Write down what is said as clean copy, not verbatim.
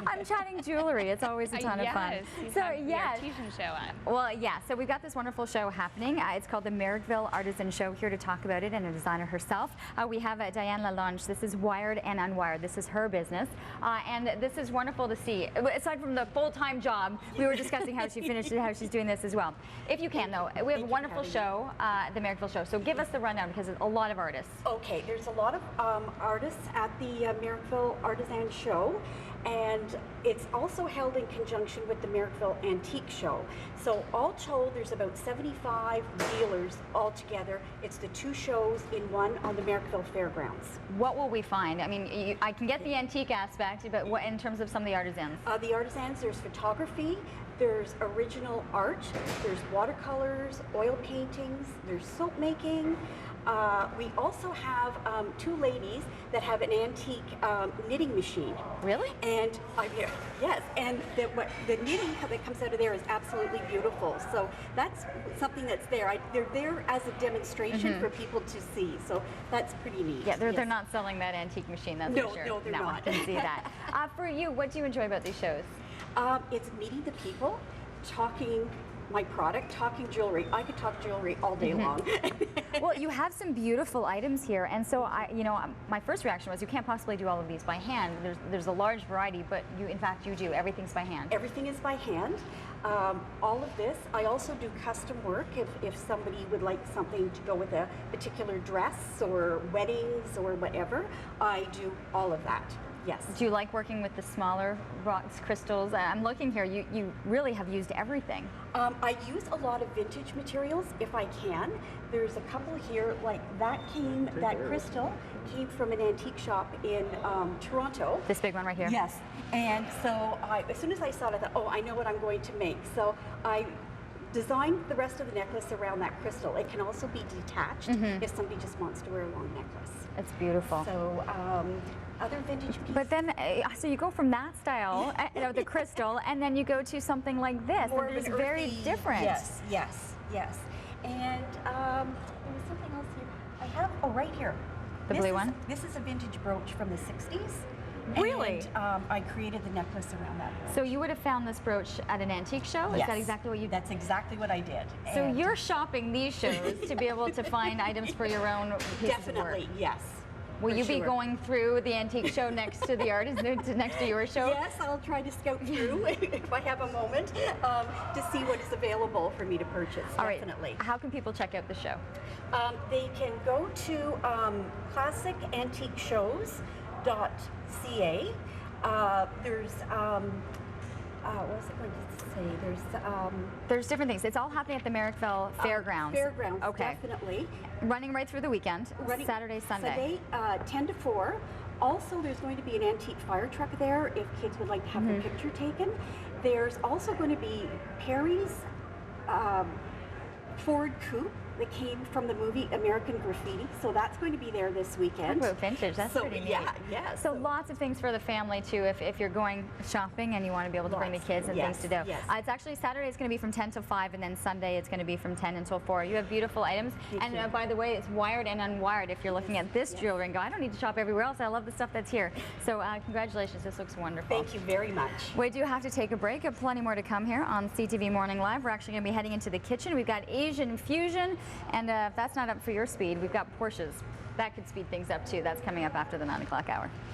I'm chatting jewelry. It's always a ton of fun. You So have yeah, the artisan show on. well, yeah. So we've got this wonderful show happening. It's called the Merrickville Artisan Show. Here to talk about it, and a designer herself. We have Diane Lalonge. This is Wired and Unwired. This is her business, and this is wonderful to see. Aside from the full-time job, we were discussing how she finished it, how she's doing this as well. If you can, though, we have a wonderful show, the Merrickville Show. So give us the rundown, because it's a lot of artists. Okay, there's a lot of artists at the Merrickville Artisan Show, and it's also held in conjunction with the Merrickville Antique Show. So all told, there's about 75 dealers all together. It's the two shows in one on the Merrickville Fairgrounds. What will we find? I mean, I can get the antique aspect, but what in terms of some of the artisans? The artisans, there's photography, there's original art, there's watercolors, oil paintings, there's soap making. We also have two ladies that have an antique knitting machine. Really? And yes, and the knitting that comes out of there is absolutely beautiful. So that's something that's there. They're there as a demonstration for people to see. So that's pretty neat. Yeah, they're not selling that antique machine, that's for sure. No, they're not. I can see that. For you, what do you enjoy about these shows? It's meeting the people, talking my product, talking jewelry. I could talk jewelry all day long. Well, you have some beautiful items here, and so my first reaction was you can't possibly do all of these by hand. There's a large variety, but in fact you do. Everything's by hand. Everything is by hand. All of this. I also do custom work if somebody would like something to go with a particular dress or weddings or whatever. I do all of that. Yes. Do you like working with the smaller rocks, crystals? I'm looking here, you really have used everything. I use a lot of vintage materials if I can. There's a couple here, like that crystal came from an antique shop in Toronto. This big one right here? Yes. And so as soon as I saw it, I thought, oh, I know what I'm going to make. So I designed the rest of the necklace around that crystal. It can also be detached if somebody just wants to wear a long necklace. It's beautiful. So other vintage pieces. But then, so you go from that style, the crystal, and then you go to something like this. More and it's earthy, very different. Yes, yes, yes. And there was something else here. I have, right here. The blue one? This is a vintage brooch from the 60s. Really? And I created the necklace around that brooch. So you would have found this brooch at an antique show? Yes. Is that exactly what you did? That's exactly what I did. So you're shopping these shows to be able to find items for your own pieces of work? Definitely, yes. Will you be going through the antique show next to the artist, next to your show? Yes, I'll try to scout through if I have a moment to see what is available for me to purchase. All right. Definitely. How can people check out the show? They can go to classicantiqueshows.ca. There's what was I going to say? There's different things. It's all happening at the Merrickville Fairgrounds. Fairgrounds, okay. Definitely. Running right through the weekend, Saturday, Sunday. Sunday, 10 to 4. Also, there's going to be an antique fire truck there if kids would like to have their picture taken. There's also going to be Perry's Ford Coupe that came from the movie American Graffiti, so that's going to be there this weekend. Talk about vintage, that's pretty neat. Yeah. So lots of things for the family too, if you're going shopping and you want to be able to bring the kids and things to do. Yes. It's actually Saturday, it's going to be from 10 till 5, and then Sunday it's going to be from 10 until 4. You have beautiful items, and by the way, it's wired and unwired. If you're looking at this jewelry and go, I don't need to shop everywhere else, I love the stuff that's here. So congratulations, this looks wonderful. Thank you very much. We do have to take a break. Plenty more to come here on CTV Morning Live. We're actually going to be heading into the kitchen. We've got Asian fusion, and if that's not up for your speed, we've got Porsches. That could speed things up too. That's coming up after the 9 o'clock hour.